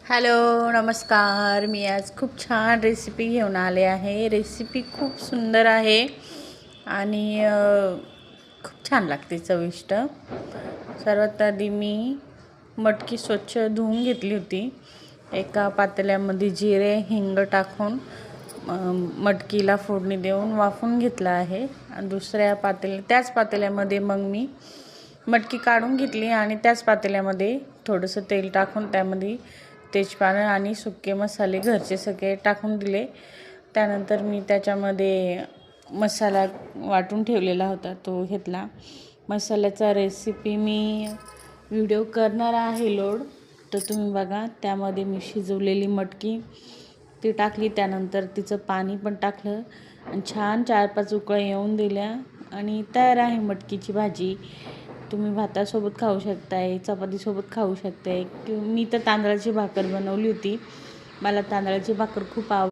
Hello, नमस्कार. मी आज खूप छान रेसिपी घेऊन आले आहे. रेसिपी खूप सुंदर आहे आणि खूप छान लागते, चविष्ट. सर्वात आधी मी मटकी स्वच्छ धुवून घेतली होती. एका पातेल्यामध्ये जिरे हिंग टाकून मटकीला फोडणी देऊन वाफवून घेतलं आहे. आणि दुसऱ्या त्याच पातेल्यामध्ये मग मी मटकी काढून घेतली आणि त्याच पातेल्यामध्ये थोडंसं तेल टाकून त्यामध्ये तेजपानं आणि सुके मसाले घरचे सगळे टाकून दिले. त्यानंतर मी त्याच्यामध्ये मसाला वाटून ठेवलेला होता तो घेतला. मसाल्याचा रेसिपी मी व्हिडिओ करणार आहे लोड, तर तुम्ही बघा. त्यामध्ये मी शिजवलेली मटकी ती टाकली, त्यानंतर तिचं पाणी पण टाकलं आणि छान 4-5 उकळ्या येऊन दिल्या आणि तयार आहे मटकीची भाजी. तुम्ही भातासोबत खाऊ शकताय, चपातीसोबत खाऊ शकताय. मी तर तांदळाची भाकर बनवली होती. मला तांदळाची भाकर खूप